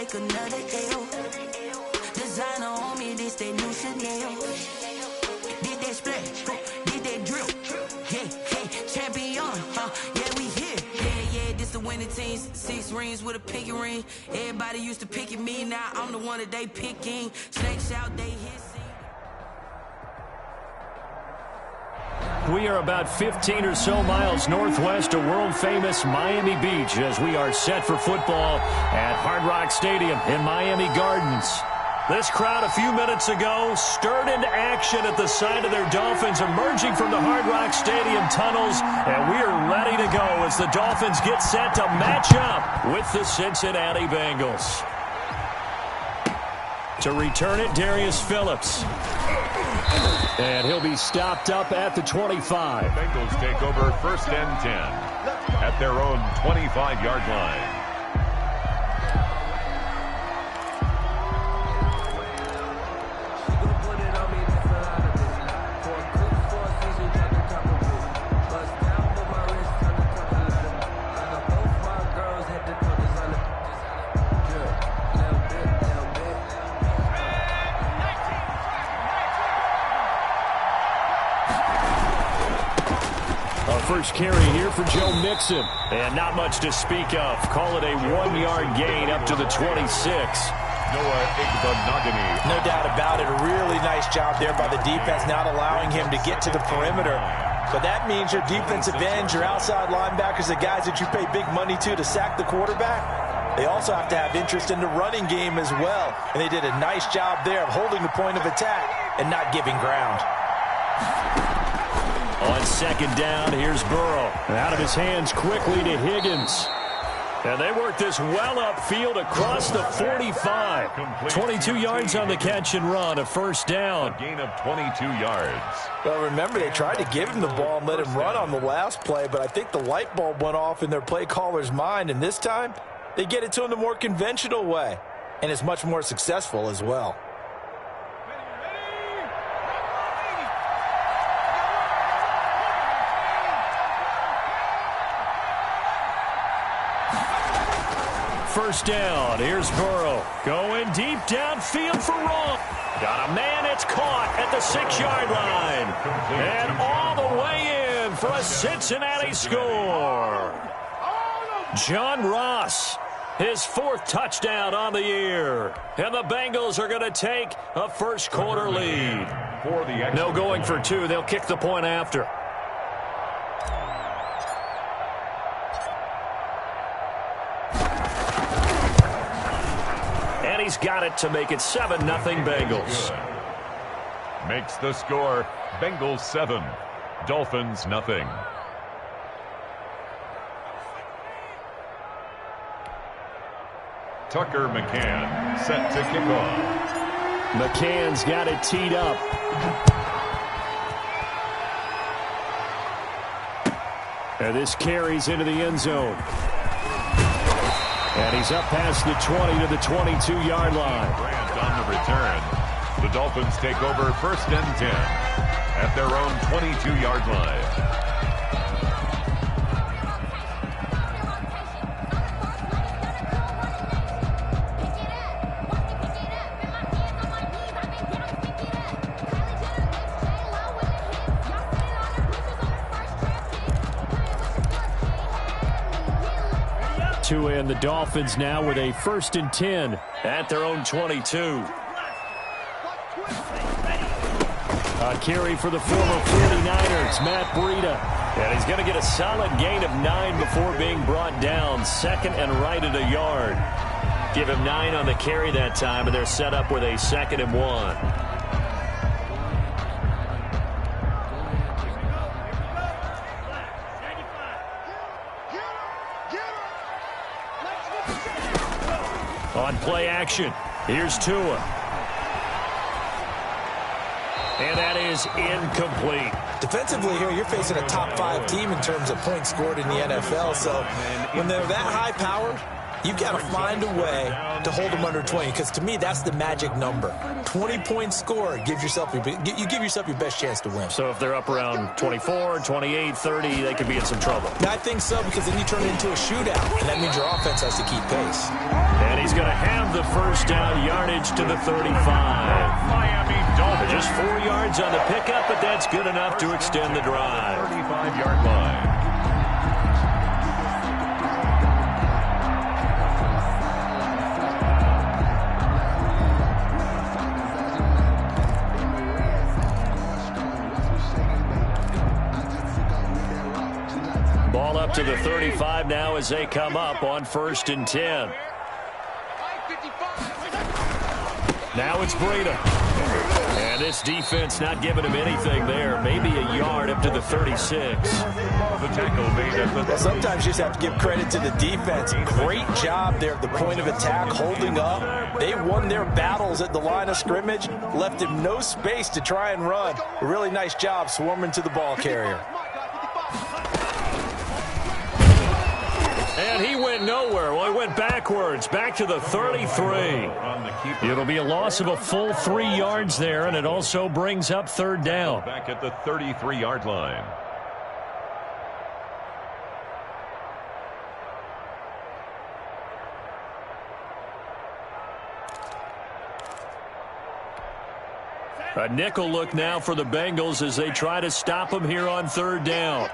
make another L. Designer on me, this they new Chanel. Did that splash, did that drill. Yeah, champion, yeah, we here. Yeah, this the winning team. 6 rings with a pinky ring. Everybody used to pick at me, now I'm the one that they picking. Snakes out, they hissing. We are about 15 or so miles northwest of world-famous Miami Beach as we are set for football at Hard Rock Stadium in Miami Gardens. This crowd a few minutes ago stirred into action at the sight of their Dolphins emerging from the Hard Rock Stadium tunnels, and we are ready to go as the Dolphins get set to match up with the Cincinnati Bengals. To return it, Darius Phillips. And he'll be stopped up at the 25. The Bengals take over 1st and 10 at their own 25-yard line. First carry here for Joe Mixon. And not much to speak of. Call it a 1-yard gain up to the 26. Noah Igbenogany. No doubt about it. A really nice job there by the defense, not allowing him to get to the perimeter. But that means your defensive ends, your outside linebackers, the guys that you pay big money to sack the quarterback, they also have to have interest in the running game as well. And they did a nice job there of holding the point of attack and not giving ground. On 2nd down, here's Burrow. Out of his hands quickly to Higgins. And they work this well upfield across the 45. 22 yards on the catch and run, a 1st down. A gain of 22 yards. Well, remember, they tried to give him the ball and let him run on the last play, but I think the light bulb went off in their play caller's mind, and this time they get it to him the more conventional way, and it's much more successful as well. First down, here's Burrow. Going deep downfield for Ross. Got a man, it's caught at the 6-yard line. And all the way in for a Cincinnati score. John Ross, his 4th touchdown on the year. And the Bengals are going to take a first-quarter lead. No going for 2. They'll kick the point after. He's got it to make it 7-0 Bengals. Makes the score Bengals 7, Dolphins nothing. Tucker McCann set to kick off. McCann's got it teed up. And this carries into the end zone. And he's up past the 20 to the 22-yard line. Grant on the return. The Dolphins take over 1st and 10 at their own 22-yard line. And the Dolphins now with a 1st and 10 at their own 22. A carry for the former 49ers, Matt Breida. And he's going to get a solid gain of 9 before being brought down. 2nd and right at a yard. Give him 9 on the carry that time, and they're set up with a 2nd and 1. On play action, here's Tua. And that is incomplete. Defensively here, you're facing a top 5 team in terms of points scored in the NFL. So when they're that high powered, You've got to find a way to hold them under 20, because to me, that's the magic number. 20-point score gives yourself you give yourself your best chance to win. So if they're up around 24, 28, 30, they could be in some trouble. I think so, because then you turn it into a shootout, and that means your offense has to keep pace. And he's going to have the first down, yardage to the 35. Miami Dolphins. Just 4 yards on the pickup, but that's good enough to extend the drive. 35-yard line. Ball up to the 35 now as they come up on 1st and 10. Now it's Breida. And this defense not giving him anything there. Maybe a yard up to the 36. The tackle made at the... Well, sometimes you just have to give credit to the defense. Great job there at the point of attack, holding up. They won their battles at the line of scrimmage, left him no space to try and run. A really nice job swarming to the ball carrier. And he went nowhere. Well, he went backwards, back to the 33. It'll be a loss of a full 3 yards there, and it also brings up 3rd down. Back at the 33-yard line. A nickel look now for the Bengals as they try to stop him here on 3rd down.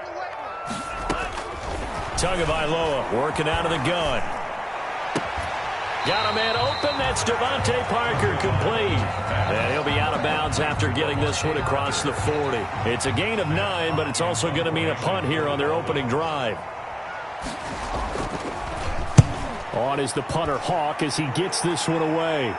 Tagovailoa working out of the gun. Got a man open. That's Devontae Parker complete. And he'll be out of bounds after getting this one across the 40. It's a gain of 9, but it's also going to mean a punt here on their opening drive. On is the punter Hawk as he gets this one away.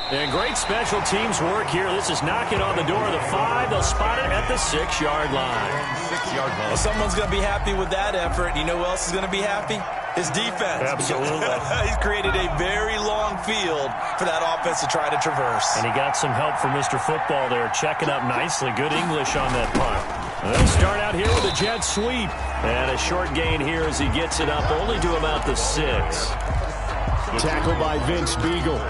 And great special teams work here. This is knocking on the door of the 5. They'll spot it at the 6-yard line. 6-yard line. Well, someone's going to be happy with that effort. You know who else is going to be happy? His defense. Absolutely. He's created a very long field for that offense to try to traverse. And he got some help from Mr. Football there, checking up nicely. Good English on that punt. They'll start out here with a jet sweep. And a short gain here as he gets it up only to about the 6. Tackle by Vince Beagle.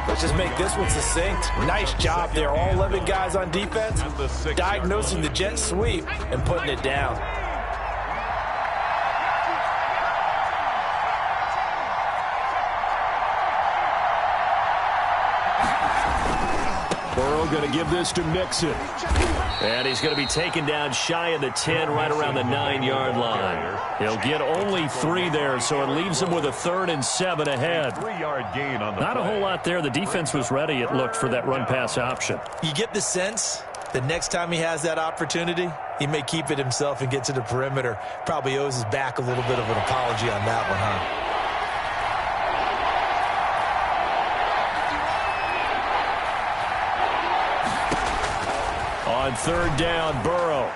Let's just make this one succinct. Nice job there. All 11 guys on defense diagnosing the jet sweep and putting it down. Burrow going to give this to Mixon. And he's going to be taken down shy of the 10, right around the 9-yard line. He'll get only 3 there, so it leaves him with a 3rd and 7 ahead. 3-yard gain on the Not a play. whole lot there. The defense was ready, it looked, for that run-pass option. You get the sense that next time he has that opportunity, he may keep it himself and get to the perimeter. Probably owes his back a little bit of an apology on that one, huh? On 3rd down, Burrow.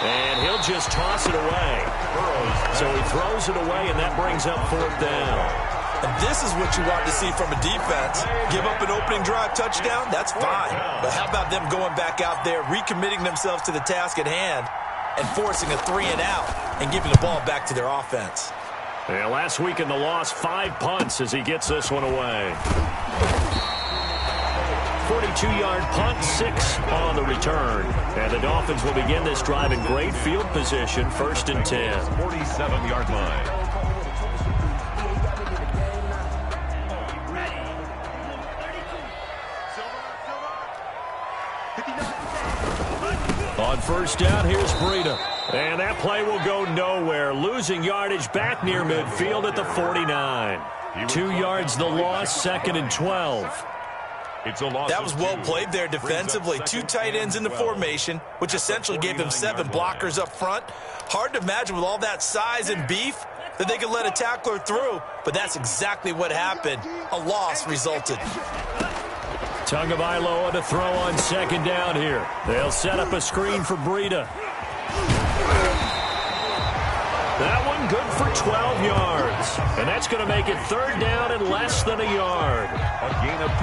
And he'll just toss it away. So he throws it away, and that brings up 4th down. And this is what you want to see from a defense. Give up an opening drive touchdown, that's fine. But how about them going back out there, recommitting themselves to the task at hand, and forcing a 3-and-out and giving the ball back to their offense? Yeah, last week in the loss, 5 punts as he gets this one away. 42-yard punt, 6 on the return. And the Dolphins will begin this drive in great field position, 1st and 10. 47-yard line. On 1st down, here's Breida. And that play will go nowhere. Losing yardage back near midfield at the 49. 2 yards the loss, 2nd and 12. It's a loss. That was well played there defensively. 2 tight ends in the formation, which essentially gave them 7 blockers up front. Hard to imagine with all that size and beef that they could let a tackler through, but that's exactly what happened. A loss resulted. Tagovailoa to throw on 2nd down here. They'll set up a screen for Breida. That one good for 12 yards. And that's going to make it third down and less than a yard.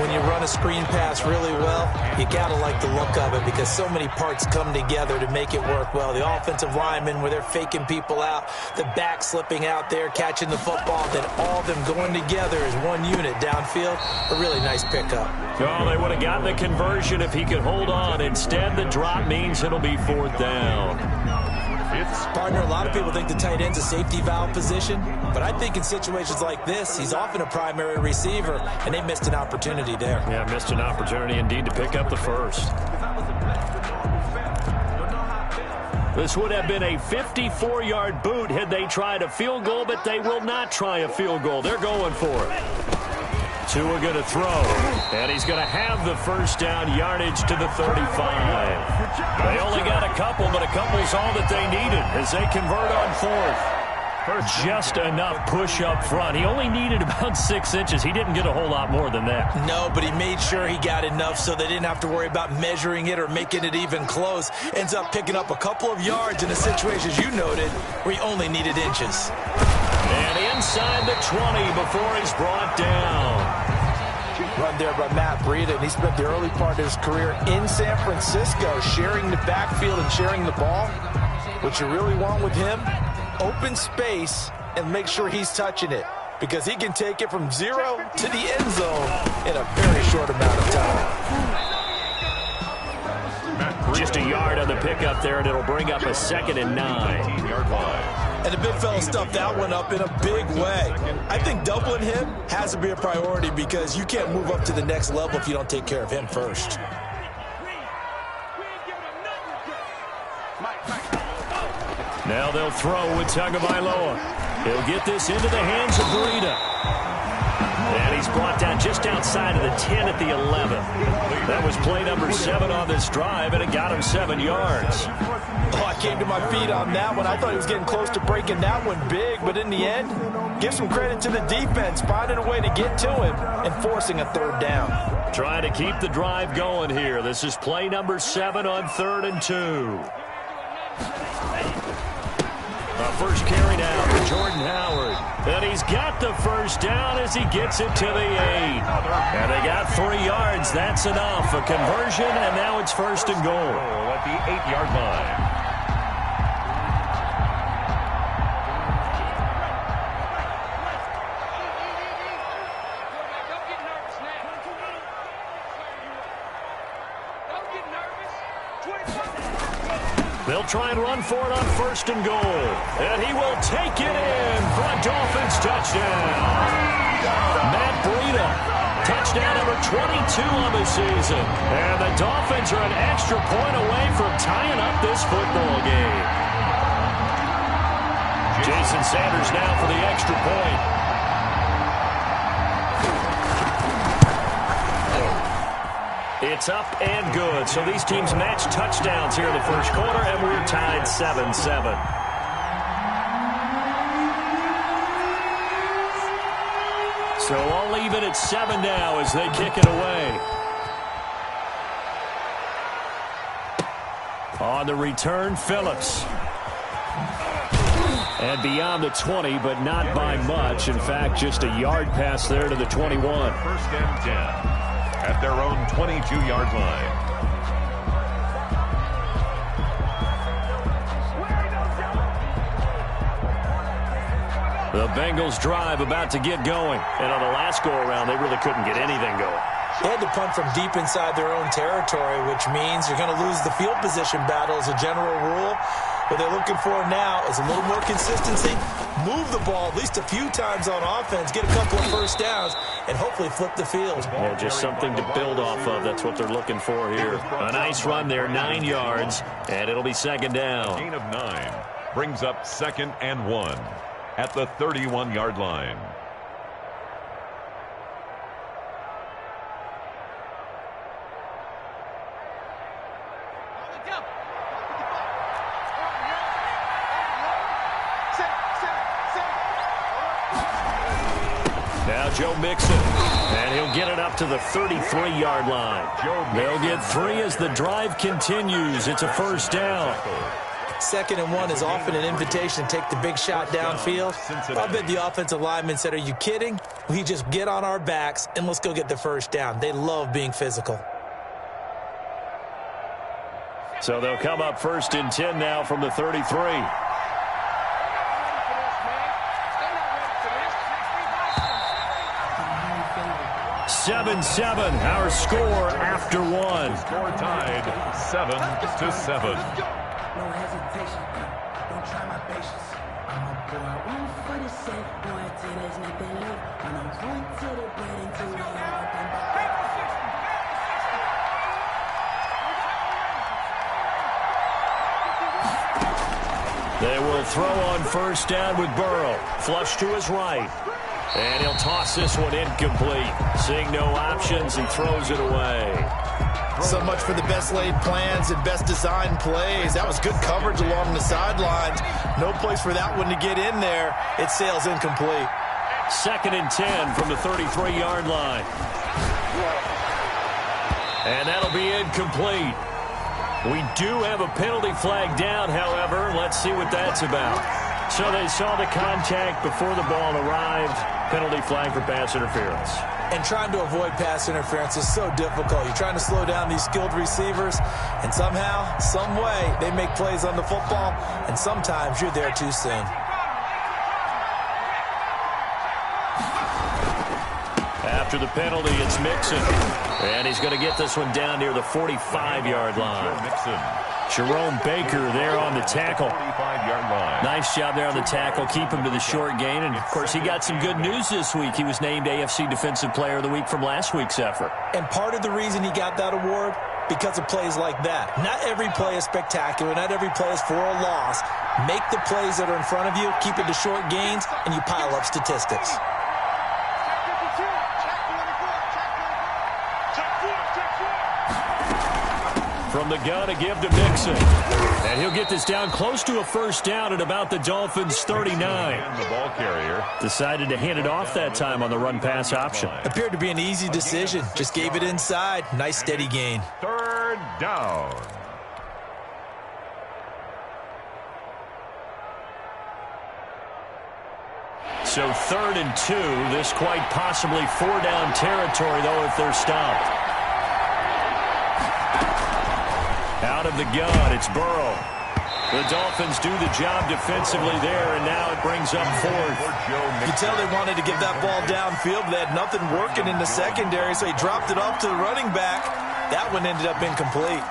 When you run a screen pass really well, you got to like the look of it because so many parts come together to make it work well. The offensive linemen, where they're faking people out, the back slipping out there, catching the football, then all of them going together as one unit downfield. A really nice pickup. Oh, they would have gotten the conversion if he could hold on. Instead, the drop means it'll be fourth down. Partner, a lot of people think the tight end's a safety valve position, but I think in situations like this, he's often a primary receiver, and they missed an opportunity there. Yeah, missed an opportunity indeed to pick up the first. This would have been a 54-yard boot had they tried a field goal, but they will not try a field goal. They're going for it. Tua going to throw, and he's going to have the first down, yardage to the 35. They only got a couple, but a couple's all that they needed as they convert on fourth. Just enough push up front. He only needed about 6 inches. He didn't get a whole lot more than that. No, but he made sure he got enough so they didn't have to worry about measuring it or making it even close. Ends up picking up a couple of yards in a situation, as you noted, where he only needed inches. And inside the 20 before he's brought down. Run there by Matt Breida, and he spent the early part of his career in San Francisco sharing the backfield and sharing the ball. What you really want with him, open space and make sure he's touching it because he can take it from 0 to the end zone in a very short amount of time. Just a yard on the pickup there, and it'll bring up a 2nd and 9. And the big fella stuffed that one up in a big way. I think doubling him has to be a priority because you can't move up to the next level if you don't take care of him first. Now they'll throw with Tagovailoa. He'll get this into the hands of Breida. And he's brought down just outside of the 10 at the 11. That was play number 7 on this drive, and it got him 7 yards. Oh, I came to my feet on that one. I thought he was getting close to breaking that one big, but in the end, give some credit to the defense, finding a way to get to him and forcing a third down. Trying to keep the drive going here. This is play number 7 on 3rd and 2. First carry now for Jordan Howard. And he's got the first down as he gets it to the 8. And they got 3 yards. That's enough. A conversion, and now it's 1st and goal. At the 8-yard line. They'll try and run for it on 1st and goal. And he will take it in for a Dolphins touchdown. Matt Breida, touchdown number 22 on the season. And the Dolphins are an extra point away from tying up this football game. Jason Sanders now for the extra point. It's up and good. So these teams match touchdowns here in the first quarter, and we're tied 7-7. So I'll leave it at 7 now as they kick it away. On the return, Phillips. And beyond the 20, but not by much. In fact, just a yard pass there to the 21. 1st and 10. At their own 22-yard line. The Bengals drive about to get going. And on the last go-around, they really couldn't get anything going. They had to punt from deep inside their own territory, which means you're going to lose the field position battle as a general rule. What they're looking for now is a little more consistency, move the ball at least a few times on offense, get a couple of first downs, and hopefully flip the field. Yeah, just something to build off of. That's what they're looking for here. A nice run there, 9 yards, and it'll be 2nd down. Gain of 9 brings up 2nd and 1 at the 31-yard line. Now Joe Mixon, and he'll get it up to the 33-yard line. They'll get 3 as the drive continues. It's a 1st down. 2nd and 1 is often an invitation to take the big shot downfield. I bet the offensive lineman said, are you kidding? We just get on our backs and let's go get the first down. They love being physical. So they'll come up 1st and 10 now from the 33. 7-7, our score after 1. Score tied 7-7. No hesitation, don't try my patience. I'm a boy, one for the sake, boy, till there's nothing left. I'm a run to the bread until we have nothing but. They will throw on 1st down with Burrow. Flush to his right. And he'll toss this one incomplete. Seeing no options and throws it away. So much for the best laid plans and best designed plays. That was good coverage along the sidelines. No place for that one to get in there. It sails incomplete. 2nd and 10 from the 33-yard line. And that'll be incomplete. We do have a penalty flag down, however. Let's see what that's about. So they saw the contact before the ball arrived. Penalty flag for pass interference. And trying to avoid pass interference is so difficult. You're trying to slow down these skilled receivers, and somehow, some way, they make plays on the football, and sometimes you're there too soon. After the penalty, it's Mixon. And he's going to get this one down near the 45-yard line. Jerome Baker there on the tackle. Nice job there on the tackle. Keep him to the short gain. And, of course, he got some good news this week. He was named AFC Defensive Player of the Week from last week's effort. And part of the reason he got that award, because of plays like that. Not every play is spectacular. Not every play is for a loss. Make the plays that are in front of you, keep it to short gains, and you pile up statistics. From the gun to give to Mixon. And he'll get this down close to a 1st down at about the Dolphins' 39. And the ball carrier Decided to hand it off that time on the run-pass option. Appeared to be an easy decision. Just gave it inside. Nice steady gain. 3rd down. So 3rd and 2. This quite possibly 4-down territory, though, if they're stopped. Out of the gun, it's Burrow. The Dolphins do the job defensively there, and now it brings up 4th. You tell they wanted to get that ball downfield, but they had nothing working in the secondary, so he dropped it off to the running back. That one ended up incomplete.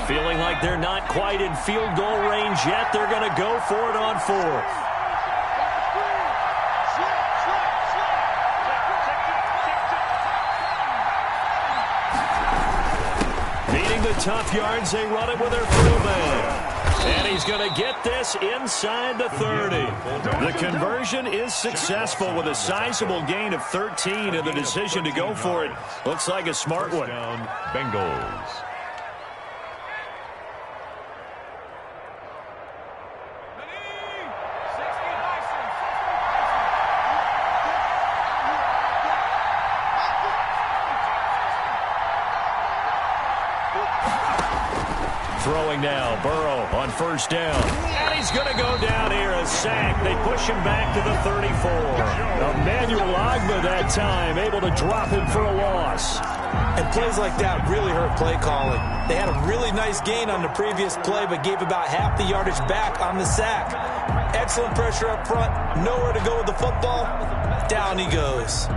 Feeling like they're not quite in field goal range yet. They're going to go for it on 4th. Beating the tough yards, they run it with their fullback. And he's going to get this inside the 30. The conversion is successful with a sizable gain of 13, and the decision to go for it looks like a smart one. Bengals. Throwing now, Burrow on 1st down. And he's going to go down here, a sack. They push him back to the 34. Emmanuel Ogbah that time, able to drop him for a loss. And plays like that really hurt play calling. They had a really nice gain on the previous play, but gave about half the yardage back on the sack. Excellent pressure up front, nowhere to go with the football. Down he goes.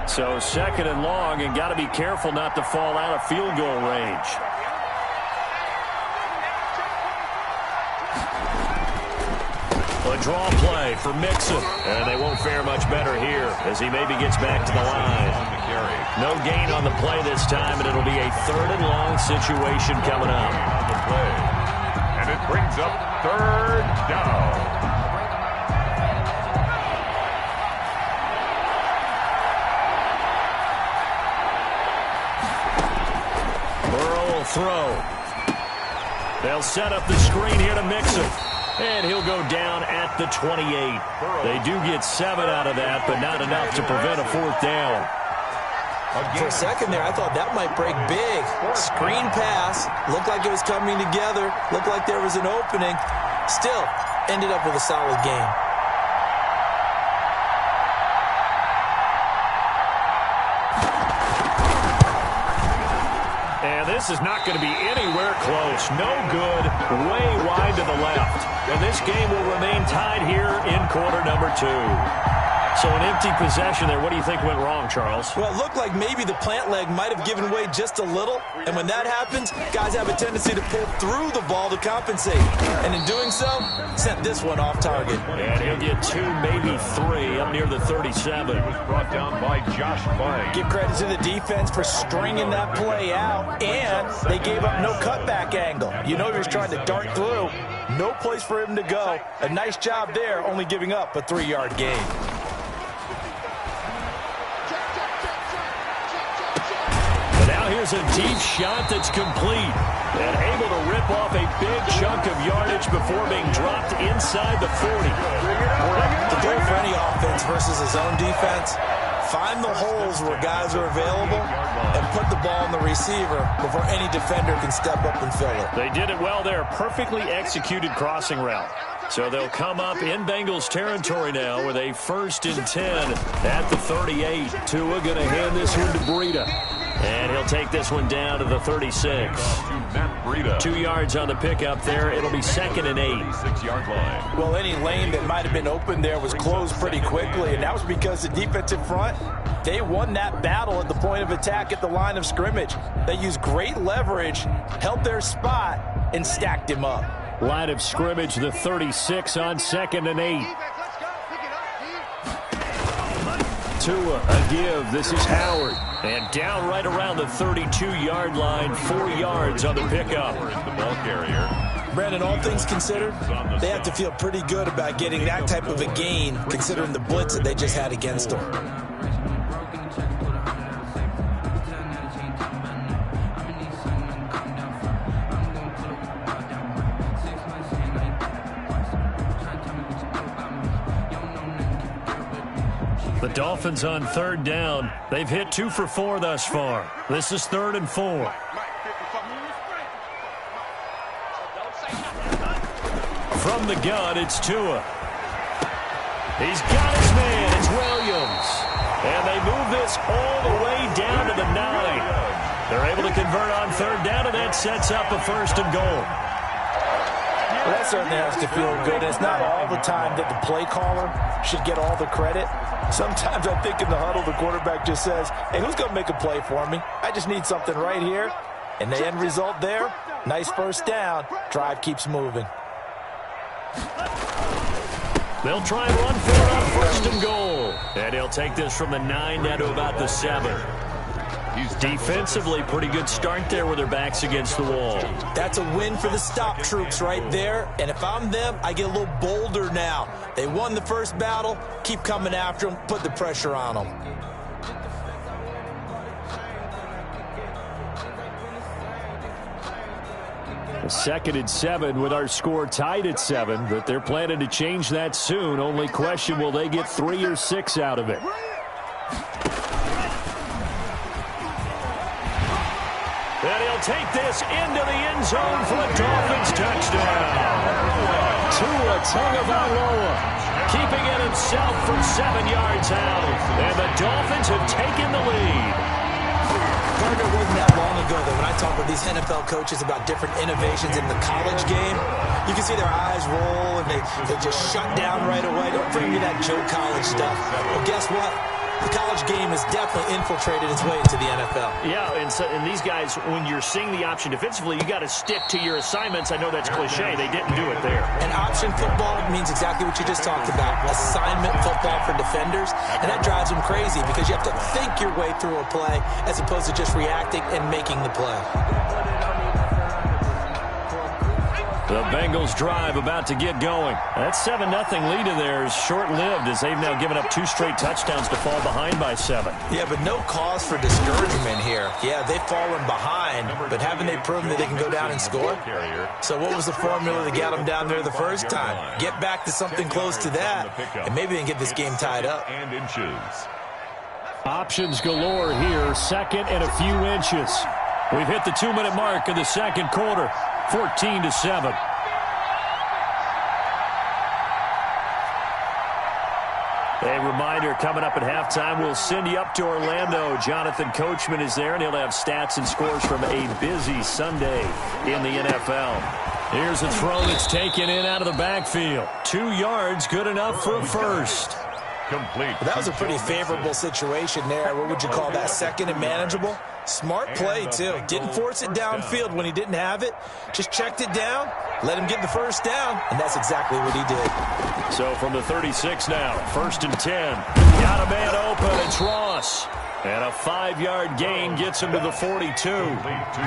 So 2nd and long, and got to be careful not to fall out of field goal range. A draw play for Mixon. And they won't fare much better here as he maybe gets back to the line. No gain on the play this time, and it'll be a 3rd and long situation coming up. And it brings up 3rd down. Burrow will throw. They'll set up the screen here to Mixon. And he'll go down at the 28. They do get 7 out of that, but not enough to prevent a 4th down. For a second there, I thought that might break big. Screen pass. Looked like it was coming together. Looked like there was an opening. Still, ended up with a solid game. And this is not going to be anywhere close. No good. Way wide to the left. And this game will remain tied here in quarter number 2. So an empty possession there. What do you think went wrong, Charles? Well, it looked like maybe the plant leg might have given way just a little. And when that happens, guys have a tendency to pull through the ball to compensate. And in doing so, sent this one off target. And he'll get 2, maybe 3 up near the 37. Brought down by Josh Blank. Give credit to the defense for stringing that play out. And they gave up no cutback angle. You know he was trying to dart through. No place for him to go. A nice job there, only giving up a 3-yard gain. Here's a deep shot that's complete and able to rip off a big chunk of yardage before being dropped inside the 40. The goal for any offense versus his own defense, find the holes where guys are available and put the ball in the receiver before any defender can step up and fill it. They did it well there. Perfectly executed crossing route. So they'll come up in Bengals territory now with a 1st and 10 at the 38. Tua going to hand this one to Breida. And he'll take this one down to the 36. 2 yards on the pickup there. It'll be 2nd and 8. 6-yard line. Well, any lane that might have been open there was closed pretty quickly, and that was because the defensive front, they won that battle at the point of attack at the line of scrimmage. They used great leverage, held their spot, and stacked him up. Line of scrimmage, the 36 on 2nd and 8. Tua, a give. This is Howard. And down right around the 32-yard line, 4 yards on the pickup. The ball carrier. Brandon, all things considered, they have to feel pretty good about getting that type of a gain, considering the blitz that they just had against them. The Dolphins on 3rd down. They've hit 2 for 4 thus far. This is 3rd and 4. From the gun, it's Tua. He's got his man. It's Williams. And they move this all the way down to the 9. They're able to convert on 3rd down, and that sets up a 1st and goal. Well, that certainly has to feel good. It's not all the time that the play caller should get all the credit. Sometimes I think in the huddle, the quarterback just says, hey, who's going to make a play for me? I just need something right here. And the end result there, nice 1st down. Drive keeps moving. They'll try and run for it on 1st and goal. And he'll take this from the 9 down to about the 7. He's defensively pretty good start there with their backs against the wall. That's a win for the stop troops right there. And if I'm them, I get a little bolder now. They won the first battle. Keep coming after them. Put the pressure on them. A 2nd and 7 with our score tied at 7. But they're planning to change that soon. Only question, will they get 3 or 6 out of it? And he'll take this into the end zone for a Dolphins touchdown. Tua Tagovailoa keeping it himself from 7 yards out. And the Dolphins have taken the lead. It wasn't that long ago that when I talk with these NFL coaches about different innovations in the college game, you can see their eyes roll and they just shut down right away. Don't bring me that Joe College stuff. Well, guess what? The college game has definitely infiltrated its way into the NFL. Yeah, and these guys, when you're seeing the option defensively, you got to stick to your assignments. I know that's cliche. They didn't do it there. And option football means exactly what you just talked about, assignment football for defenders. And that drives them crazy because you have to think your way through a play as opposed to just reacting and making the play. The Bengals drive about to get going. That 7-0 lead of theirs short-lived as they've now given up 2 straight touchdowns to fall behind by 7. Yeah, but no cause for discouragement here. Yeah, they've fallen behind, but haven't they proven that they can go down and score? So what was the formula that got them down there the first time? Get back to something close to that, and maybe they can get this game tied up. Options galore here, second and a few inches. We've hit the 2-minute mark in the second quarter, 14-7. A reminder, coming up at halftime, we'll send you up to Orlando. Jonathan Coachman is there, and he'll have stats and scores from a busy Sunday in the NFL. Here's a throw that's taken in out of the backfield. 2 yards, good enough for a first. Complete. That was a pretty favorable situation there. What would you call that? Second and manageable? Smart play, too. Didn't force it downfield when he didn't have it. Just checked it down, let him get the first down, and that's exactly what he did. So from the 36 now, 1st and 10. Got a man open, it's Ross. And a 5-yard gain gets him to the 42.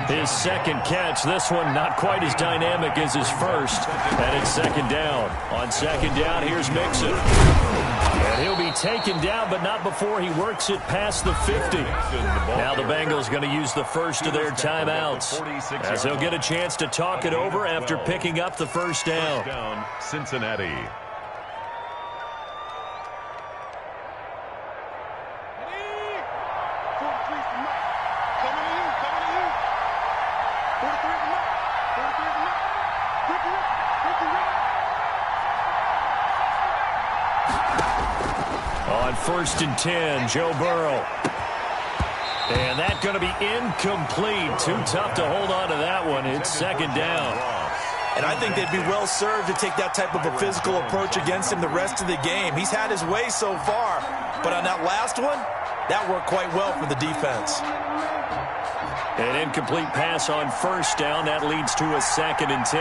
His second catch, this one not quite as dynamic as his first. And it's second down. On second down, here's Mixon. And he'll be taken down, but not before he works it past the 50. Now the Bengals going to use the first of their timeouts, as they'll get a chance to talk it over after picking up the first down. Cincinnati. On 1st and 10, Joe Burrow. And that's going to be incomplete. Too tough to hold on to that one. It's second down. And I think they'd be well served to take that type of a physical approach against him the rest of the game. He's had his way so far, but on that last one, that worked quite well for the defense. An incomplete pass on first down. That leads to a 2nd and 10.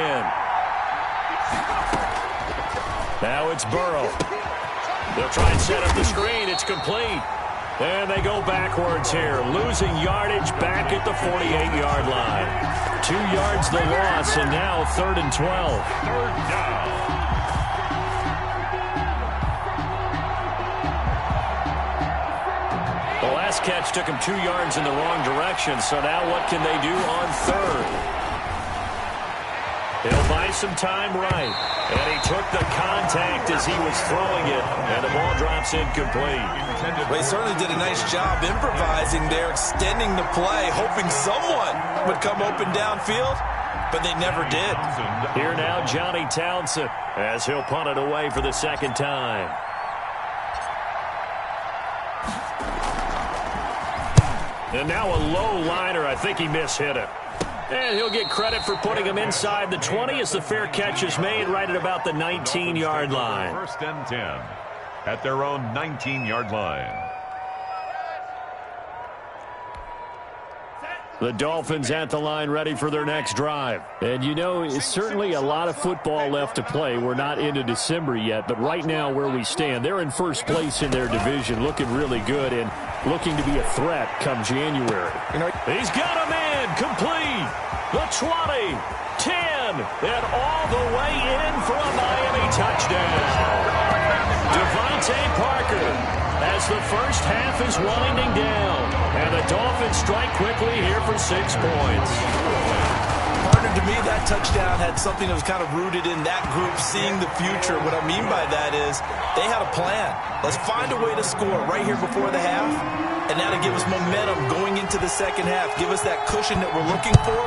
Now it's Burrow. They'll try and set up the screen. It's complete. And they go backwards here, losing yardage back at the 48-yard line. 2 yards the loss, and now 3rd and 12. Third down. The last catch took him 2 yards in the wrong direction, so now what can they do on 3rd? He'll buy some time right. And he took the contact as he was throwing it, and the ball drops incomplete. Well, he certainly did a nice job improvising there, extending the play, hoping someone would come open downfield, but they never did. Here now, Johnny Townsend, as he'll punt it away for the second time. And now a low liner. I think he mishit it. And he'll get credit for putting him inside the 20 as the fair catch is made right at about the 19-yard line. 1st and 10 at their own 19-yard line. The Dolphins at the line ready for their next drive. And, you know, it's certainly a lot of football left to play. We're not into December yet, but right now where we stand, they're in first place in their division, looking really good and looking to be a threat come January. He's got a man complete. The 20, 10, and all the way in for a Miami touchdown. Devontae Parker as the first half is winding down. And the Dolphins strike quickly here for 6 points. Partner, to me, that touchdown had something that was kind of rooted in that group seeing the future. What I mean by that is they had a plan. Let's find a way to score right here before the half. And now to give us momentum going into the second half, give us that cushion that we're looking for.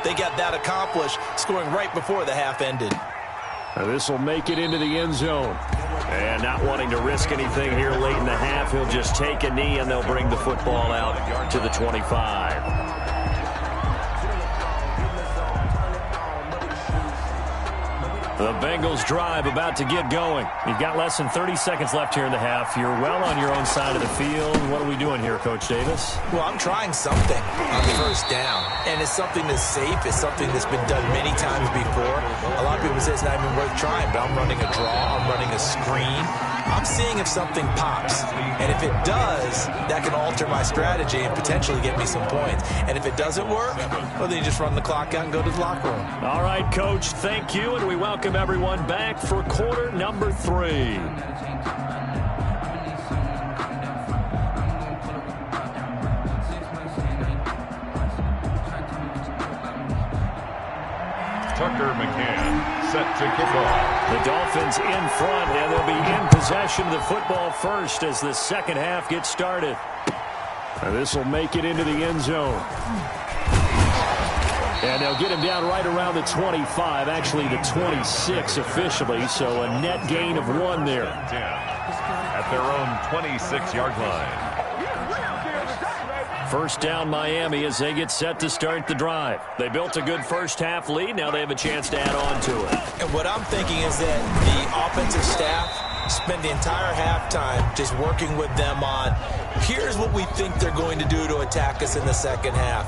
They got that accomplished, scoring right before the half ended. Now this will make it into the end zone. And not wanting to risk anything here late in the half, he'll just take a knee and they'll bring the football out to the 25. The Bengals drive about to get going. You've got less than 30 seconds left here in the half. You're well on your own side of the field. What are we doing here, Coach Davis? Well, I'm trying something on the first down. And it's something that's safe. It's something that's been done many times before. A lot of people say it's not even worth trying, but I'm running a draw. I'm running a screen. I'm seeing if something pops. And if it does, that can alter my strategy and potentially get me some points. And if it doesn't work, well, then you just run the clock out and go to the locker room. All right, Coach, thank you, and we welcome everyone back for quarter number 3. Tucker McCann set to kick off. The Dolphins in front, and they'll be in possession of the football first as the second half gets started. And this will make it into the end zone. And they'll get him down right around the 25, actually the 26 officially, so a net gain of 1 there. 10 at their own 26-yard line. First down Miami as they get set to start the drive. They built a good first half lead. Now they have a chance to add on to it. And what I'm thinking is that the offensive staff spend the entire halftime just working with them on, here's what we think they're going to do to attack us in the second half.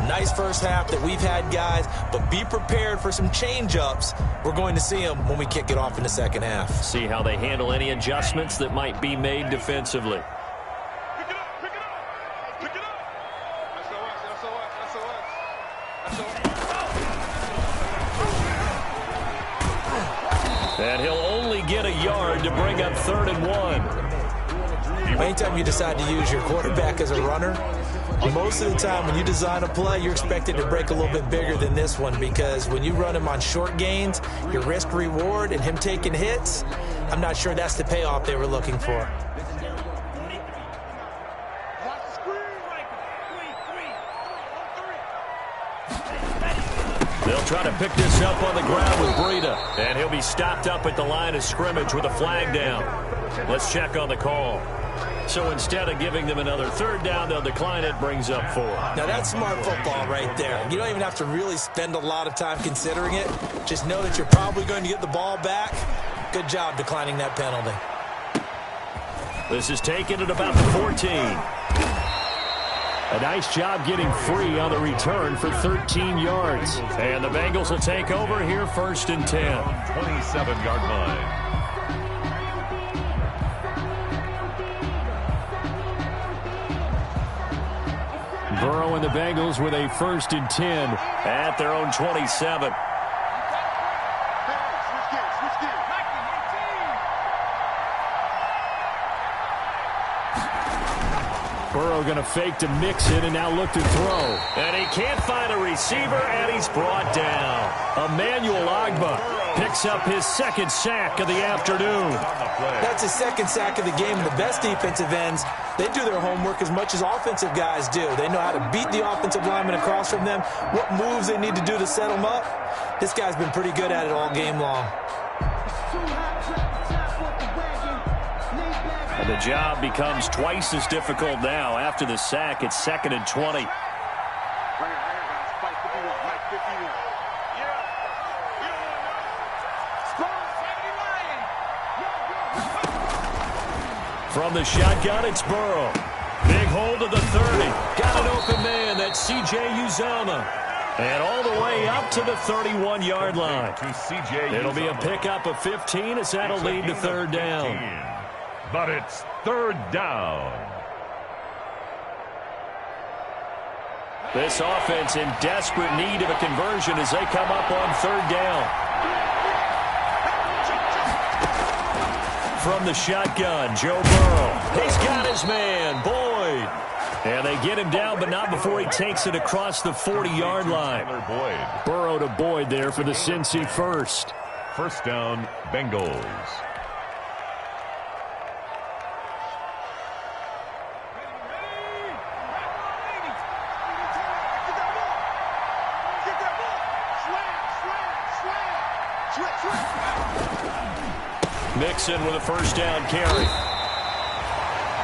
Nice first half that we've had, guys, but be prepared for some change-ups. We're going to see them when we kick it off in the second half. See how they handle any adjustments that might be made defensively. And he'll only get a yard to bring up 3rd and 1. Anytime you decide to use your quarterback as a runner, most of the time when you design a play, you're expected to break a little bit bigger than this one, because when you run him on short gains, your risk-reward and him taking hits, I'm not sure that's the payoff they were looking for. They'll try to pick this up on the ground with Breida. And he'll be stopped up at the line of scrimmage with a flag down. Let's check on the call. So instead of giving them another 3rd down, they'll decline it, brings up 4. Now that's smart football right there. You don't even have to really spend a lot of time considering it. Just know that you're probably going to get the ball back. Good job declining that penalty. This is taken at about the 14. A nice job getting free on the return for 13 yards. And the Bengals will take over here 1st and 10. 27-yard line. Burrow and the Bengals with a 1st and 10 at their own 27. Burrow going to fake to Mixon and now look to throw. And he can't find a receiver, and he's brought down. Emmanuel Ogbah picks up his 2nd sack of the afternoon. That's his 2nd sack of the game. The best defensive ends, they do their homework as much as offensive guys do. They know how to beat the offensive lineman across from them, what moves they need to do to set them up. This guy's been pretty good at it all game long. And the job becomes twice as difficult now. After the sack, it's 2nd and 20. From the shotgun, it's Burrow. Big hold of the 30. Got an open man. That's C.J. Uzomah. And all the way up to the 31-yard line. It'll be a pickup of 15 as that'll lead to 3rd down. But it's 3rd down. This offense in desperate need of a conversion as they come up on 3rd down. From the shotgun, Joe Burrow. He's got his man, Boyd. And they get him down, but not before he takes it across the 40-yard line. Burrow to Boyd there for the Cincy 1st. 1st down, Bengals. Mixon with a 1st down carry.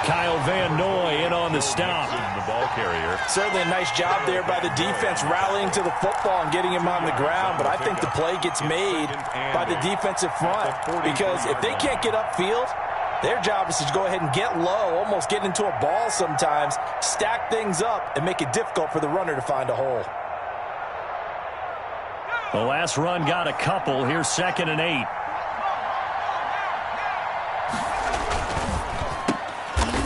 Kyle Van Noy in on the stop. The ball carrier. Certainly a nice job there by the defense rallying to the football and getting him on the ground, but I think the play gets made by the defensive front, because if they can't get upfield, their job is to go ahead and get low, almost get into a ball sometimes, stack things up, and make it difficult for the runner to find a hole. The last run got a couple. Here's 2nd and 8.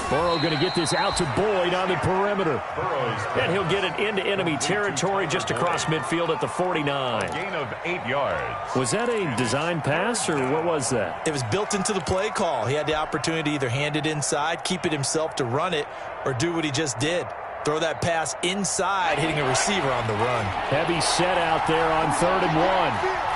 Burrow going to get this out to Boyd on the perimeter. And he'll get it into enemy territory just across midfield at the 49. Gain of 8 yards. Was that a design pass, or what was that? It was built into the play call. He had the opportunity to either hand it inside, keep it himself to run it, or do what he just did. Throw that pass inside, hitting a receiver on the run. Heavy set out there on 3rd and 1.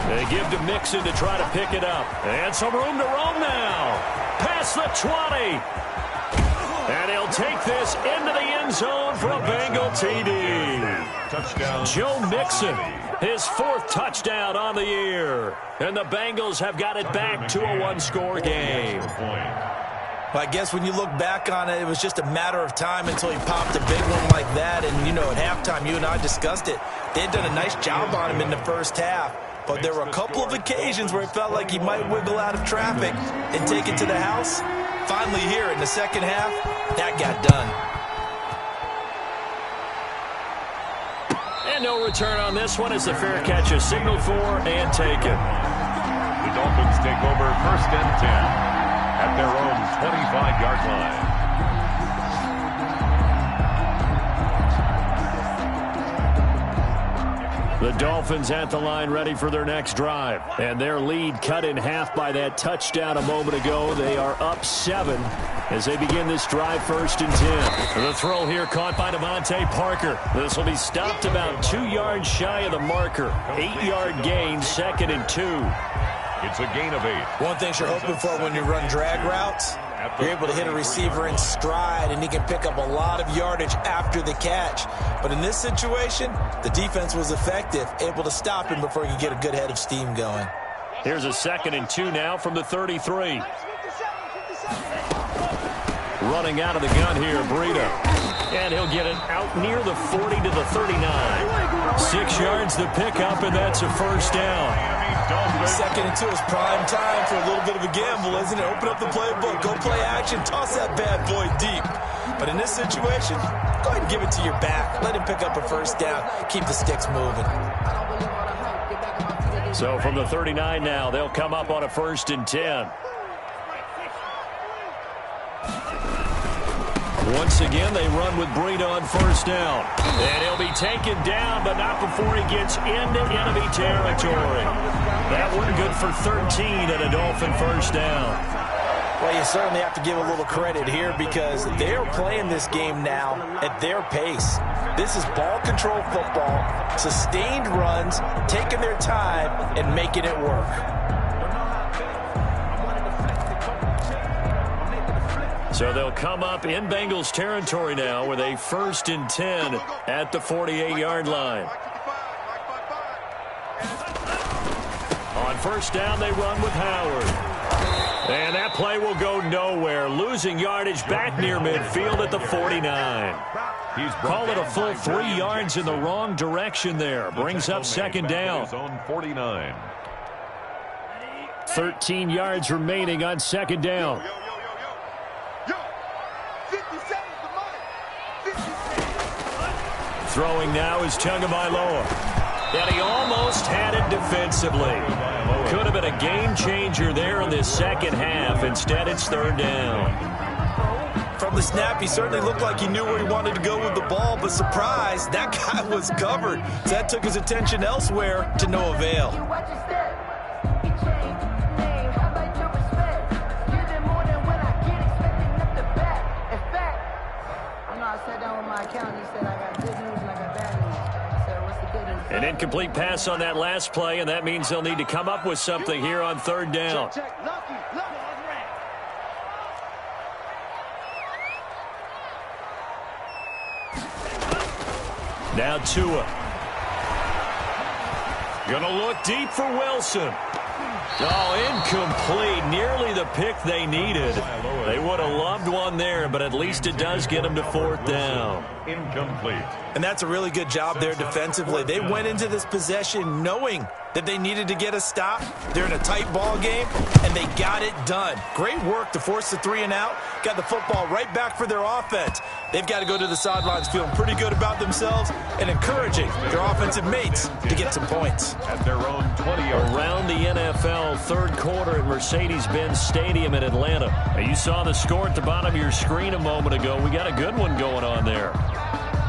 They give to Mixon to try to pick it up. And some room to roam now. Past the 20. And he'll take this into the end zone for a Bengal TD. Touchdown. Joe Mixon, his 4th touchdown on the year. And the Bengals have got it back to a 1-score game. Well, I guess when you look back on it, it was just a matter of time until he popped a big one like that. And, you know, at halftime, you and I discussed it. They had done a nice job on him in the first half. But there were a couple of occasions where it felt like he might wiggle out of traffic and take it to the house. Finally here in the second half, that got done. And no return on this one as the fair catch is signaled for and taken. The Dolphins take over 1st and 10 at their own 25-yard line. The Dolphins at the line ready for their next drive. And their lead cut in half by that touchdown a moment ago. They are up 7 as they begin this drive 1st and 10. The throw here caught by Devontae Parker. This will be stopped about 2 yards shy of the marker. 8-yard gain, 2nd and 2. It's a gain of 8. One thing you're hoping for when you run drag routes, you're able to hit a receiver in stride, and he can pick up a lot of yardage after the catch. But in this situation, the defense was effective, able to stop him before he could get a good head of steam going. Here's a 2nd and 2 now from the 33. Running out of the gun here, Breida. And he'll get it out near the 40 to the 39. 6 yards to pick up, and that's a 1st down. 2nd and 2 is prime time for a little bit of a gamble, isn't it? Open up the playbook, go play action, toss that bad boy deep. But in this situation, go ahead and give it to your back. Let him pick up a 1st down. Keep the sticks moving. So from the 39 now, they'll come up on a 1st and 10. Once again, they run with Breida on 1st down. And he'll be taken down, but not before he gets into enemy territory. That one good for 13 at a Dolphin 1st down. Well, you certainly have to give a little credit here because they're playing this game now at their pace. This is ball control football, sustained runs, taking their time, and making it work. So they'll come up in Bengals territory now with a 1st and 10 at the 48-yard line. On 1st down, they run with Howard. And that play will go nowhere, losing yardage back near midfield at the 49. Call it a full 3 yards in the wrong direction there. Brings up 2nd down. 13 yards remaining on 2nd down. Throwing now is Tagovailoa. And he almost had it defensively. Could have been a game changer there in this second half. Instead, it's 3rd down. From the snap, he certainly looked like he knew where he wanted to go with the ball, but surprise, that guy was covered. So that took his attention elsewhere to no avail. An incomplete pass on that last play, and that means they'll need to come up with something here on 3rd down. Now Tua. Gonna look deep for Wilson. Oh, incomplete. Nearly the pick they needed. They would have loved one there, but at least it does get them to 4th down. Incomplete. And that's a really good job there defensively. They went into this possession knowing that they needed to get a stop. They're in a tight ball game, and they got it done. Great work to force the 3 and out. Got the football right back for their offense. They've got to go to the sidelines feeling pretty good about themselves and encouraging their offensive mates to get some points. At their own 20-yard line. Around the NFL, third quarter at Mercedes-Benz Stadium in Atlanta. Now, you saw the score at the bottom of your screen a moment ago. We got a good one going on there.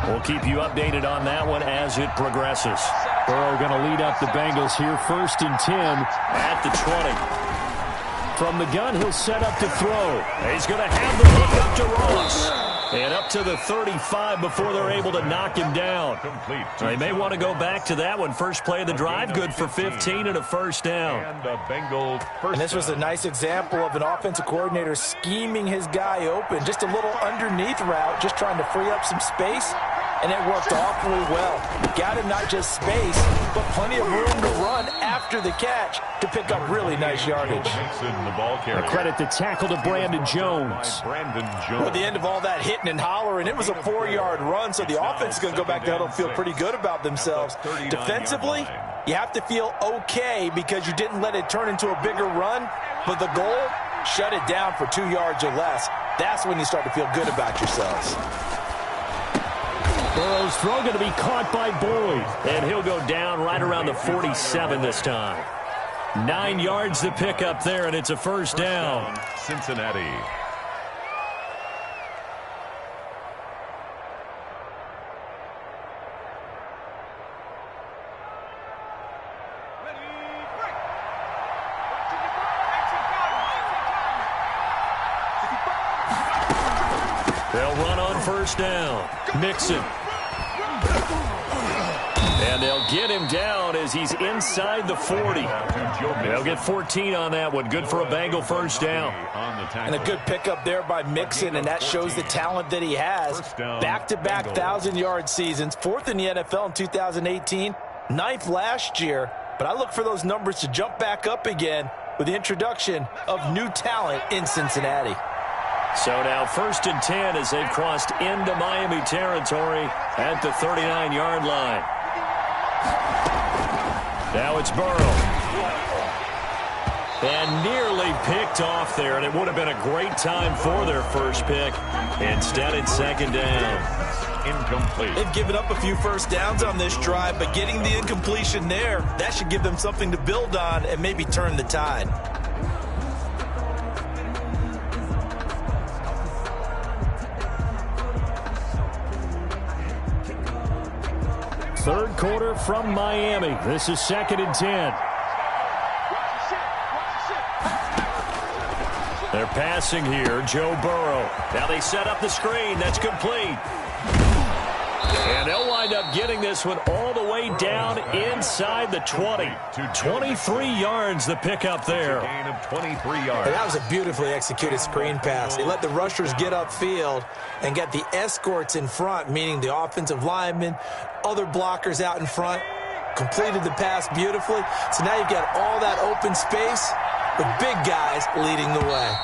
We'll keep you updated on that one as it progresses. Burrow going to lead up the Bengals here, 1st and 10 at the 20. From the gun, he'll set up to throw. He's going to have the pick up to Ross. And up to the 35 before they're able to knock him down. They may want to go back to that one. First play of the drive, good for 15 and a first down. And this was a nice example of an offensive coordinator scheming his guy open. Just a little underneath route, just trying to free up some space. And it worked awfully well. Got him not just space, but plenty of room to run after the catch to pick up really nice yardage. A credit to tackle to Brandon Jones. At the end of all that hitting and hollering, it was a 4-yard run, so the offense is going to go back to huddle and feel pretty good about themselves. Defensively, you have to feel okay because you didn't let it turn into a bigger run, but the goal, shut it down for 2 yards or less. That's when you start to feel good about yourselves. Burrow's throw going to be caught by Boyd. And he'll go down right around the 47 this time. 9 yards to pick up there, and it's a first down. Cincinnati. They'll run on first down. Mixon. And they'll get him down as he's inside the 40. They'll get 14 on that one. Good for a Bengal first down. And a good pickup there by Mixon, and that shows the talent that he has. Back-to-back 1,000-yard seasons, 4th in the NFL in 2018, 9th last year. But I look for those numbers to jump back up again with the introduction of new talent in Cincinnati. So now 1st and 10 as they've crossed into Miami territory at the 39-yard line. Now it's Burrow. And nearly picked off there, and it would have been a great time for their first pick. Instead, it's 2nd down. Incomplete. They've given up a few first downs on this drive, but getting the incompletion there, that should give them something to build on and maybe turn the tide. Third quarter from Miami. This is 2nd and 10. They're passing here, Joe Burrow. Now they set up the screen. That's complete. And they'll wind up getting this one all the way down inside the 20. 23 yards the pickup there. Gain of 23 yards. And that was a beautifully executed screen pass. They let the rushers get upfield and get the escorts in front, meaning the offensive linemen, other blockers out in front, completed the pass beautifully. So now you've got all that open space with big guys leading the way.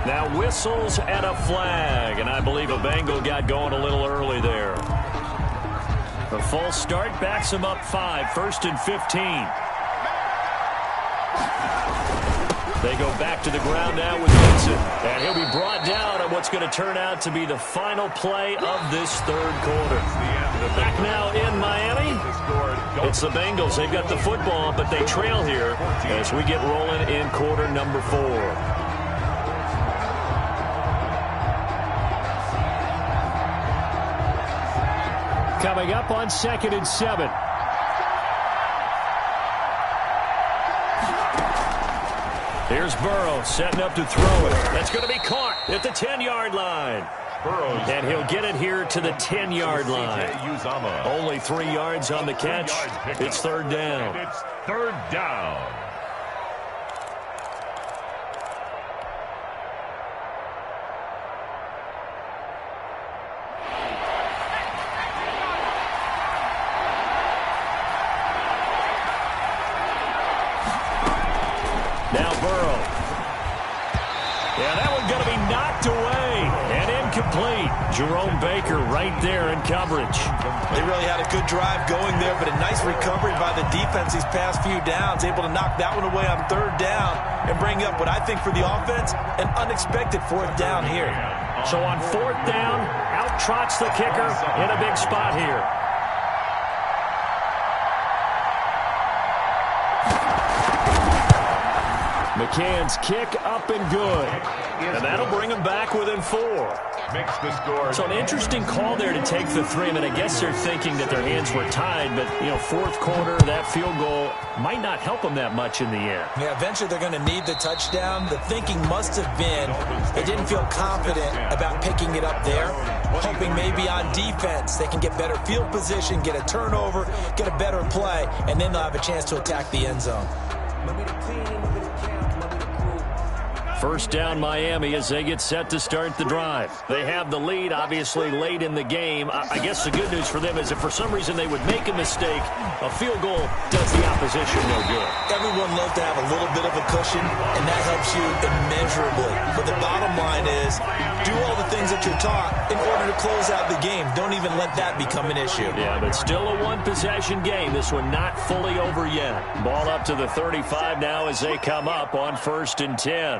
Now whistles and a flag, and I believe a Bengal got going a little early there. The false start backs him up 5, 1st and 15. They go back to the ground now with Vincent, and he'll be brought down on what's going to turn out to be the final play of this third quarter. Back now in Miami, it's the Bengals. They've got the football, but they trail here as we get rolling in quarter number 4. Coming up on 2nd and 7. Here's Burrow setting up to throw it. That's going to be caught at the 10-yard line. And he'll get it here to the 10-yard line. Only 3 yards on the catch. It's 3rd down. It's 3rd down. Now Burrow. Yeah, that one's going to be knocked away and incomplete. Jerome Baker right there in coverage. They really had a good drive going there, but a nice recovery by the defense these past few downs, able to knock that one away on third down and bring up what I think for the offense, an unexpected fourth down here. So on fourth down, out trots the kicker in a big spot here. McCann's kick up and good. And that'll bring him back within 4. Makes the score. So an interesting call there to take the 3. I mean, I guess they're thinking that their hands were tied, but, you know, fourth quarter, that field goal might not help them that much in the air. Yeah, eventually they're going to need the touchdown. The thinking must have been they didn't feel confident about picking it up there, hoping maybe on defense they can get better field position, get a turnover, get a better play, and then they'll have a chance to attack the end zone. First down Miami as they get set to start the drive. They have the lead, obviously, late in the game. I guess the good news for them is if for some reason they would make a mistake, a field goal does the opposition no good. Everyone loves to have a little bit of a cushion, and that helps you immeasurably. But the bottom line is do all the things that you're taught in order to close out the game. Don't even let that become an issue. Yeah, but still a one-possession game. This one not fully over yet. Ball up to the 35 now as they come up on 1st and 10.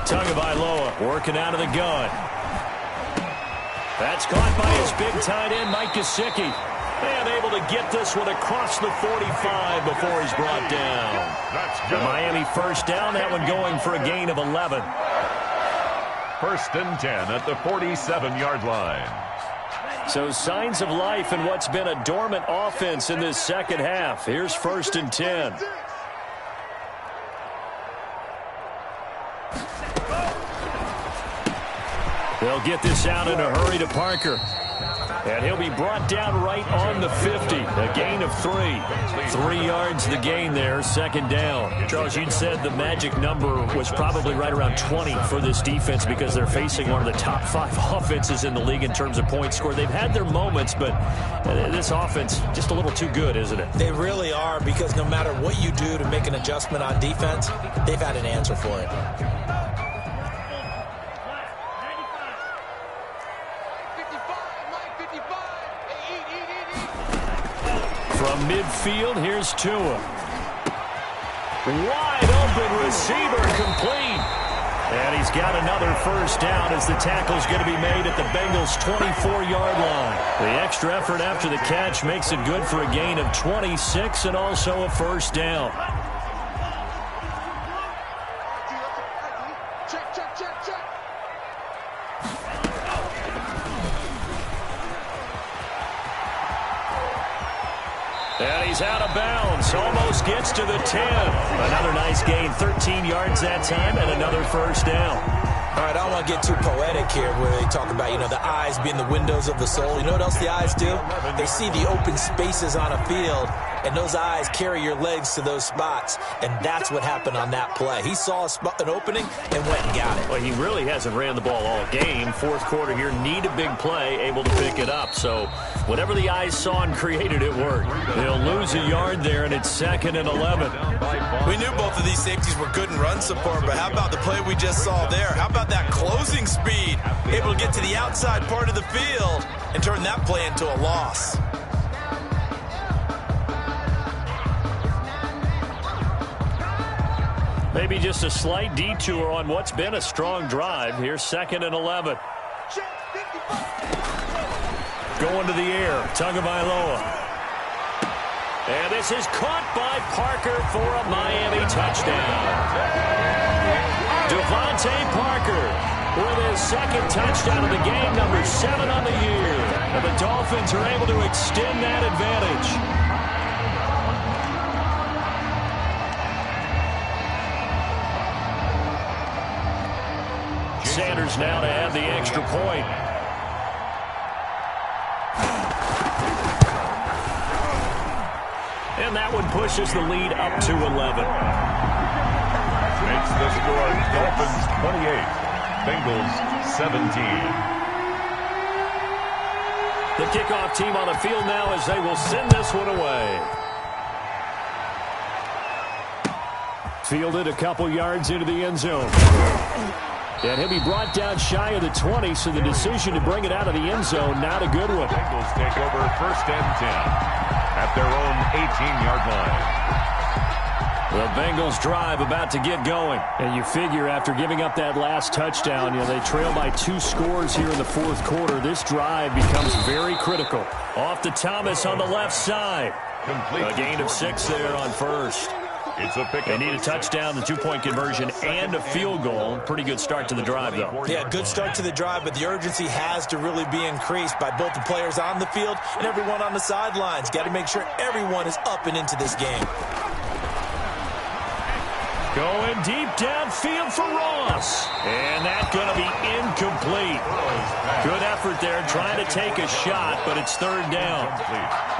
Tagovailoa working out of the gun. That's caught by his big tight end, Mike Gesicki. And able to get this one across the 45 before he's brought down. The Miami first down, that one going for a gain of 11. 1st and 10 at the 47-yard line. So signs of life in what's been a dormant offense in this second half. Here's 1st and 10. They'll get this out in a hurry to Parker. And he'll be brought down right on the 50. A gain of 3. 3 yards the gain there, 2nd down. Charles, you'd said the magic number was probably right around 20 for this defense because they're facing one of the top 5 offenses in the league in terms of points scored. They've had their moments, but this offense just a little too good, isn't it? They really are, because no matter what you do to make an adjustment on defense, they've had an answer for it. From midfield, here's Tua. Wide open receiver, complete. And he's got another first down as the tackle's going to be made at the Bengals' 24-yard line. The extra effort after the catch makes it good for a gain of 26 and also a first down. And he's out of bounds. Almost gets to the 10. Another nice gain. 13 yards that time and another first down. All right, I don't want to get too poetic here where they talk about, you know, the eyes being the windows of the soul. You know what else the eyes do? They see the open spaces on a field, and those eyes carry your legs to those spots, and that's what happened on that play. He saw an opening and went and got it. Well, he really hasn't ran the ball all game. Fourth quarter here, need a big play, able to pick it up. So whatever the eyes saw and created, it worked. They'll lose a yard there, and it's 2nd and 11. We knew both of these safeties were good in run support, but how about the play we just saw there? How about that closing speed? Able to get to the outside part of the field and turn that play into a loss. Maybe just a slight detour on what's been a strong drive. Here's 2nd and 11. Going to the air, Tagovailoa. And this is caught by Parker for a Miami touchdown. Devontae Parker with his 2nd touchdown of the game, number 7 on the year. And the Dolphins are able to extend that advantage. Sanders now to add the extra point. And that one pushes the lead up to 11. Makes the score Dolphins 28, Bengals 17. The kickoff team on the field now as they will send this one away. Fielded a couple yards into the end zone. And he'll be brought down shy of the 20, so the decision to bring it out of the end zone, not a good one. Bengals take over 1st and 10 at their own 18-yard line. The Bengals drive about to get going. And you figure after giving up that last touchdown, they trail by 2 scores here in the 4th quarter. This drive becomes very critical. Off to Thomas on the left side. A gain of 6 there on 1st. It's a pick. They need a touchdown, the 2-point conversion, and a field goal. Pretty good start to the drive, though. Yeah, good start to the drive, but the urgency has to really be increased by both the players on the field and everyone on the sidelines. Got to make sure everyone is up and into this game. Going deep downfield for Ross. And that's going to be incomplete. Good effort there trying to take a shot, but it's 3rd down.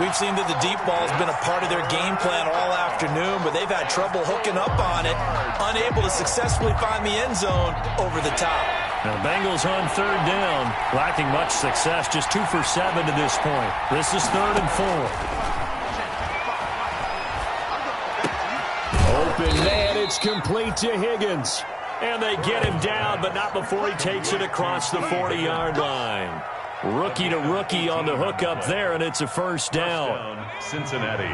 We've seen that the deep ball has been a part of their game plan all afternoon, but they've had trouble hooking up on it, unable to successfully find the end zone over the top. Now, Bengals on 3rd down, lacking much success, just 2 for 7 to this point. This is 3rd and 4. Open man, it's complete to Higgins. And they get him down, but not before he takes it across the 40-yard line. Rookie to rookie on the hook up there, and it's a 1st down. Cincinnati.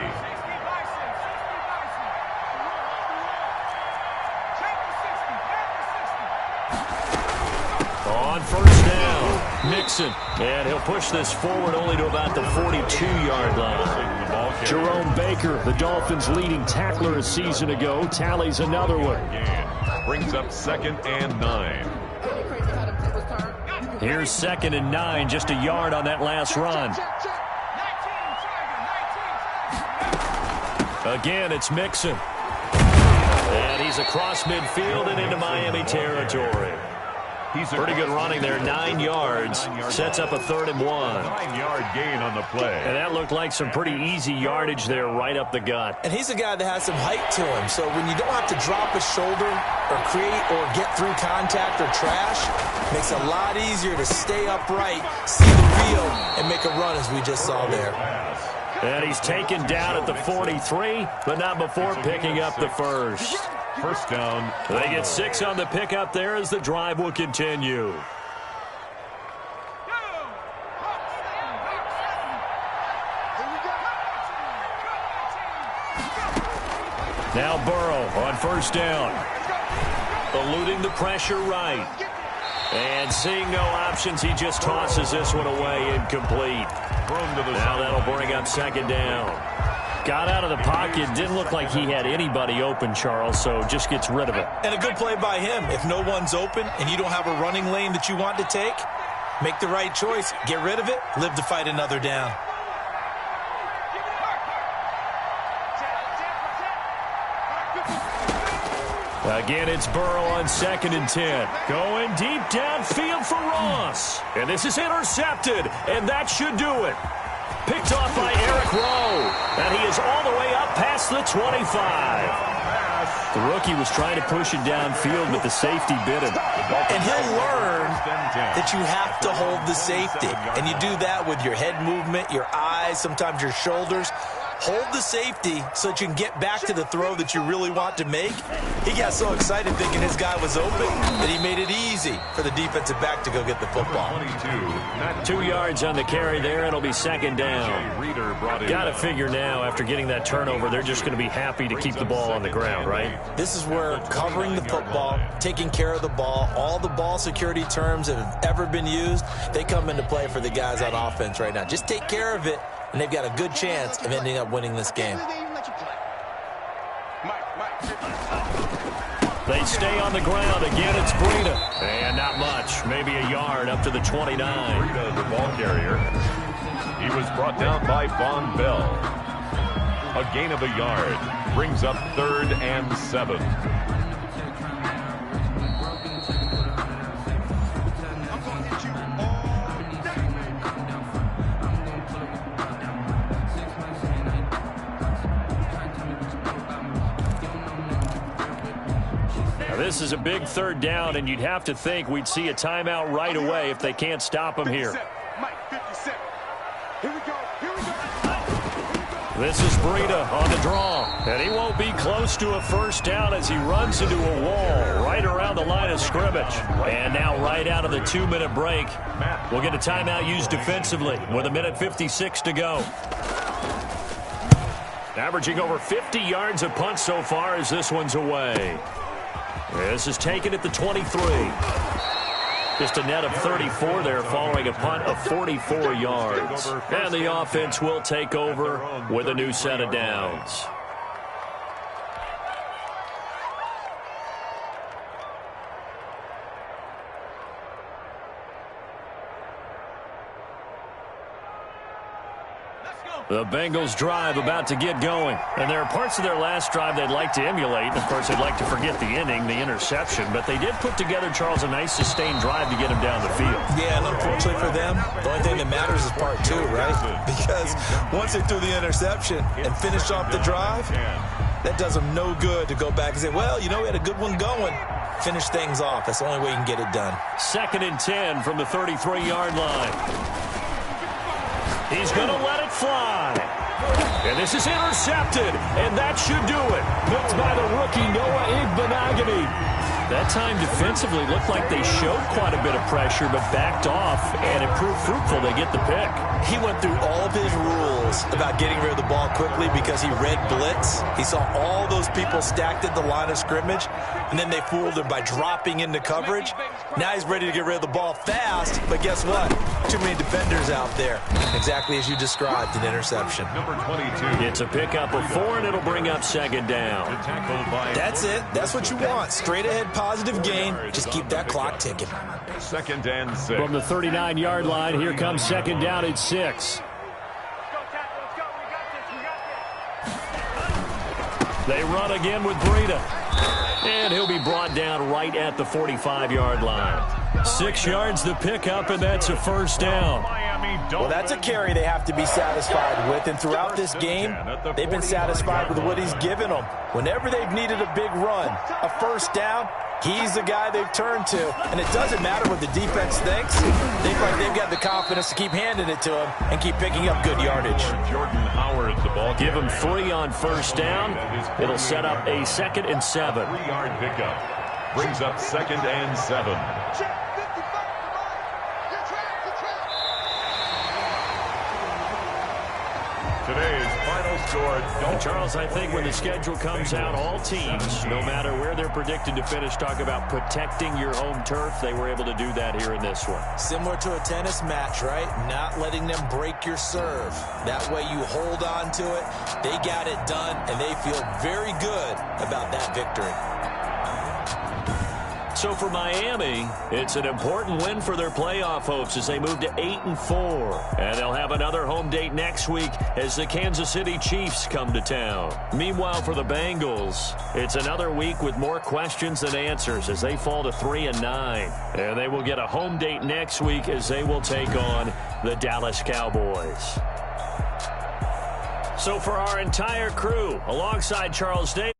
On 1st down, Mixon. And he'll push this forward only to about the 42-yard line. Jerome Baker, the Dolphins' leading tackler a season ago, tallies another one. Brings up 2nd and 9. Here's 2nd and 9, just a yard on that last run. Again, it's Mixon. And he's across midfield and into Miami territory. Pretty good running there, 9 yards. Sets up a 3rd and 1. 9-yard gain on the play. And that looked like some pretty easy yardage there right up the gut. And he's a guy that has some height to him, so when you don't have to drop a shoulder or create or get through contact or trash, makes it a lot easier to stay upright, see the field, and make a run as we just saw there. And he's taken down at the 43, but not before picking up the 1st. 1st down. They get 6 on the pickup there as the drive will continue. Now Burrow on 1st down. Eluding the pressure right. And seeing no options, he just tosses this one away incomplete. Now that'll bring up 2nd down. Got out of the pocket, didn't look like he had anybody open, Charles, so just gets rid of it. And a good play by him. If no one's open and you don't have a running lane that you want to take, make the right choice. Get rid of it, live to fight another down. Again, it's Burrow on 2nd and 10. Going deep downfield for Ross. And this is intercepted, and that should do it. Picked off by Eric Rowe. And he is all the way up past the 25. The rookie was trying to push it downfield, but the safety bit him. And he'll learn that you have to hold the safety. And you do that with your head movement, your eyes, sometimes your shoulders. Hold the safety so that you can get back to the throw that you really want to make. He got so excited thinking his guy was open that he made it easy for the defensive back to go get the football. 2 yards on the carry there. It'll be 2nd down. Got to figure now, after getting that turnover, they're just going to be happy to keep the ball on the ground, right? This is where covering the football, taking care of the ball, all the ball security terms that have ever been used, they come into play for the guys on offense right now. Just take care of it, and they've got a good chance of ending up winning this game. They stay on the ground. Again, it's Breida. And not much. Maybe a yard up to the 29. Breida, the ball carrier. He was brought down by Von Bell. A gain of a yard. Brings up 3rd and 7. This is a big 3rd down, and you'd have to think we'd see a timeout right away if they can't stop him here. This is Breida on the draw. And he won't be close to a first down as he runs into a wall right around the line of scrimmage. And now right out of the 2-minute break, we'll get a timeout used defensively with 1:56 to go. Averaging over 50 yards a punt so far as this one's away. This is taken at the 23. Just a net of 34 there following a punt of 44 yards. And the offense will take over with a new set of downs. The Bengals drive about to get going. And there are parts of their last drive they'd like to emulate. And, of course, they'd like to forget the inning, the interception. But they did put together, Charles, a nice sustained drive to get him down the field. Yeah, and unfortunately for them, the only thing that matters is part two, right? Because once they threw the interception and finished off the drive, that does them no good to go back and say, well, you know, we had a good one going. Finish things off. That's the only way you can get it done. 2nd and 10 from the 33-yard line. He's going to let it fly. And this is intercepted, and that should do it. Picked by the rookie, Noah Igbenogany. That time defensively looked like they showed quite a bit of pressure, but backed off, and it proved fruitful. They get the pick. He went through all of his rules about getting rid of the ball quickly because he read blitz. He saw all those people stacked at the line of scrimmage, and then they fooled him by dropping into coverage. Now he's ready to get rid of the ball fast, but guess what? Too many defenders out there. Exactly as you described, an interception. Number 22. It's a pickup of 4, and it'll bring up 2nd down. That's it. That's what you want. Straight ahead positive gain. Just keep that clock ticking. 2nd and 6. From the 39-yard line, here comes 2nd down at 6. They run again with Breida. And he'll be brought down right at the 45-yard line. 6 yards the pickup, and that's a first down. Well, that's a carry they have to be satisfied with, and throughout this game, they've been satisfied with what he's given them. Whenever they've needed a big run, a first down, he's the guy they've turned to. And it doesn't matter what the defense thinks. They feel like they've got the confidence to keep handing it to him and keep picking up good yardage. Jordan Howard, the ball. Give him 3 on first down. It'll set up a 2nd and 7. 3-yard pickup. Brings up 2nd and 7. Today's final score. Charles, I think when the schedule comes out, all teams, no matter where they're predicted to finish, talk about protecting your home turf. They were able to do that here in this one. Similar to a tennis match, right? Not letting them break your serve. That way you hold on to it. They got it done, and they feel very good about that victory. So for Miami, it's an important win for their playoff hopes as they move to 8-4. And they'll have another home date next week as the Kansas City Chiefs come to town. Meanwhile, for the Bengals, it's another week with more questions than answers as they fall to 3-9. And they will get a home date next week as they will take on the Dallas Cowboys. So for our entire crew, alongside Charles Davis,